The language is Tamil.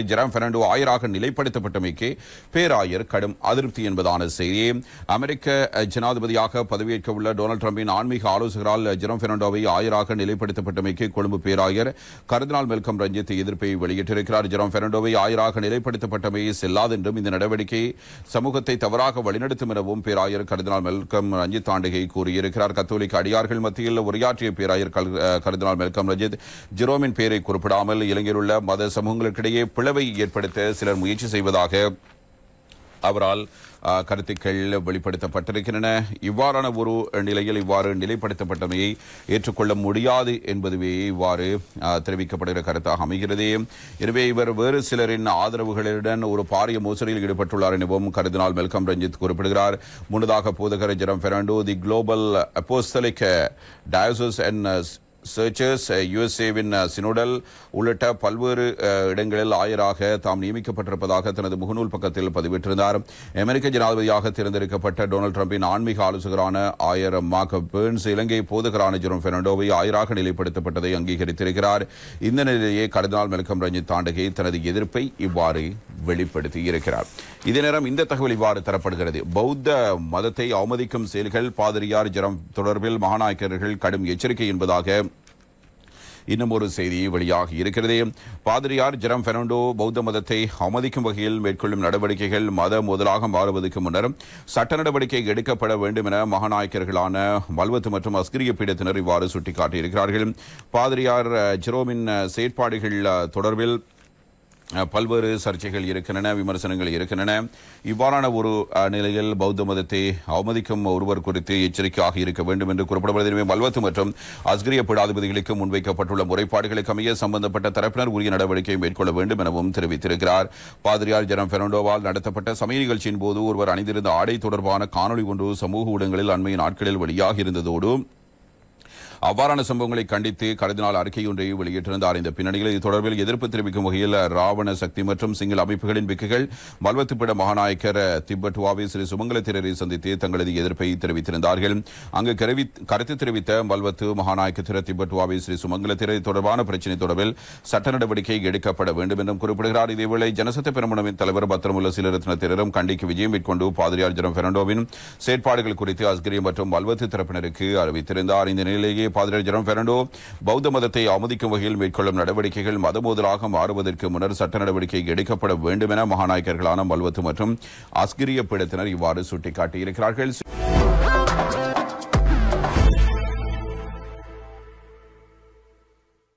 ஜெரம் பெர்னாண்டோ ஆயராக நிலைப்படுத்தப்பட்டமைக்கு பேராயர் கடும் அதிருப்தி என்பதான செய்தி. அமெரிக்க ஜனாதிபதியாக பதவியேற்க உள்ள டொனால்ட் ட்ரம்பின் ஆன்மீக ஆலோசகரால் ஜெரம் பெர்னாண்டோவை ஆயராக நிலைப்படுத்தப்பட்டமைக்கு கொழும்பு பேராயர் கர்தினால் மெல்கம் ரஞ்சித் எதிர்ப்பை வெளியிட்டிருக்கிறார். ஜெரம் பெர்னாண்டோவை ஆயராக நிலைப்படுத்தப்பட்டமை செல்லாது என்றும் இந்த நடவடிக்கை சமூகத்தை தவறாக வழிநடத்தும் எனவும் பேராயர் கர்தினால் மெல்கம் ரஞ்சித் ஆண்டகை கூறியிருக்கிறார். கத்தோலிக்க அடியார்கள் மத்தியில் உரையாற்றிய பேராயர் கர்தினால் மெல்கம் ரஞ்சித் ஜெரோமின் பெயரை குறிப்பிடாமல் இலங்கையில் உள்ள மத சமூகங்களுக்கிடையே பிளவை ஏற்படுத்த சிலர் முயற்சி செய்வதாக அவரால் கருத்துக்கள் வெளிப்படுத்தப்பட்டிருக்கின்றன. இவ்வாறான ஒரு நிலையில் இவ்வாறு நிலைப்படுத்தப்பட்டமையை ஏற்றுக்கொள்ள முடியாது என்பதுவே இவ்வாறு தெரிவிக்கப்படுகிற கருத்தாக அமைகிறது. எனவே இவர் வேறு சிலரின் ஆதரவுகளுடன் ஒரு பாரிய மோசடியில் ஈடுபட்டுள்ளார் எனவும் கர்தினால் மெல்கம் ரஞ்சித் குறிப்பிடுகிறார். முன்னதாக போதகர் Jerome Fernando the global apostolic diocese and churches யுஎஸ்ஏவின் சினோடல் உள்ளிட்ட பல்வேறு இடங்களில் ஆயராக தாம் நியமிக்கப்பட்டிருப்பதாக தனது முகநூல் பக்கத்தில் பதிவிட்டிருந்தார். அமெரிக்க ஜனாதிபதியாக தேர்ந்தெடுக்கப்பட்ட டொனால்ட் ட்ரம்பின் ஆன்மீக ஆலோசகரான ஆயர் மார்க் பெர்ன்ஸ் இலங்கை போதகரான ஜெரம் பெர்னாண்டோவை ஆயராக நிலைப்படுத்தப்பட்டதை அங்கீகரித்திருக்கிறார். இந்த நிலையிலேயே கர்தினால் மெல்கம் ரஞ்சித் ஆண்டகை தனது எதிர்ப்பை இவ்வாறு வெளிப்படுத்தியிருக்கிறார். இதே நேரம் இந்த தகவல் இவ்வாறு தரப்படுகிறது. பௌத்த மதத்தை அவமதிக்கும் செயல்கள் பாதிரியார் ஜெரம் தொடர்பில் மகாநாயக்கர்கள் கடும் எச்சரிக்கை என்பதாக இன்னும் ஒரு செய்தி வெளியாகி இருக்கிறது. பாதிரியார் ஜெரம் பெர்னாண்டோ பௌத்த மதத்தை அவமதிக்கும் வகையில் மேற்கொள்ளும் நடவடிக்கைகள் மத முதலாக மாறுவதற்கு முன்னர் சட்ட நடவடிக்கை எடுக்கப்பட வேண்டும் என மகாநாயக்கர்களான மல்வத்து மற்றும் அஸ்கிரிய பீடத்தினர் இவ்வாறு சுட்டிக்காட்டியிருக்கிறார்கள். பாதிரியார் ஜெரோமின் செயற்பாடுகள் தொடர்பில் பல்வேறு சர்ச்சைகள் இருக்கின்றன, விமர்சனங்கள் இருக்கின்றன. இவ்வாறான ஒரு நிலையில் பௌத்த மதத்தை அவமதிக்கும் ஒருவர் குறித்து எச்சரிக்கையாக இருக்க வேண்டும் என்று குறிப்பிடப்படுகிறது. மல்வத்து மற்றும் அஸ்கிரிய பீடாதிபதிகளுக்கு முன்வைக்கப்பட்டுள்ள முறைப்பாடுகளுக்கு அமைய சம்பந்தப்பட்ட தரப்பினர் உரிய நடவடிக்கை மேற்கொள்ள வேண்டும் எனவும் தெரிவித்திருக்கிறார். பாதிரியார் ஜெரம் பெர்னாண்டோவால் நடத்தப்பட்ட சமய நிகழ்ச்சியின் போது ஒருவர் அணிந்திருந்த ஆடை தொடர்பான காணொலி ஒன்று சமூக ஊடகங்களில் அண்மைய நாட்களில் வெளியாகி இருந்ததோடு அவ்வாறான சம்பவங்களை கண்டித்து கர்தினால் அறிக்கை ஒன்றை வெளியிட்டிருந்தார். இந்த பின்னணியில் இது தொடர்பில் எதிர்ப்பு தெரிவிக்கும் வகையில் ராவண சக்தி மற்றும் சிங்கள அமைப்புகளின் பிக்குகள் மல்வத்துப்பிட மகாநாயக்கர் திப்பட்டுவாவை ஸ்ரீ சுமங்கல தேரரை சந்தித்து தங்களது எதிர்ப்பை தெரிவித்திருந்தார்கள். அங்கு கருத்து தெரிவித்த மல்வத்து மகாநாயக்க திரு திப்பட்டுவாவை ஸ்ரீ சுமங்கல தேரரை தொடர்பான பிரச்சினை தொடர்பில் சட்ட நடவடிக்கை எடுக்கப்பட வேண்டும் என்றும் குறிப்பிடுகிறார். இதேவேளை ஜனசக்தி பெரமுனவின் தலைவர் பத்திரமுல்ல சீலரத்ன தேரரும் கண்டிக்கு விஜயம் மேற்கொண்டு பாதிரியார் ஜெரம் பெர்னாண்டோவின் செயற்பாடுகள் குறித்து அஸ்கிரிய மற்றும் மல்வத்து தரப்பினருக்கு அறிவித்திருந்தார். இந்த நிலையிலேயே பாதிரியார் ஜெரம் பெர்னாண்டோ பௌத்த மதத்தை அவமதிக்கும் வகையில் மேற்கொள்ளும் நடவடிக்கைகள் மத மோதலாக மாறுவதற்கு முன்னர் சட்ட நடவடிக்கை எடுக்கப்பட வேண்டும் என மகாநாயக்கர்களான மல்வத்து மற்றும் அஸ்கிரிய பீடத்தினர் இவ்வாறு சுட்டிக்காட்டியிருக்கிறார்கள்.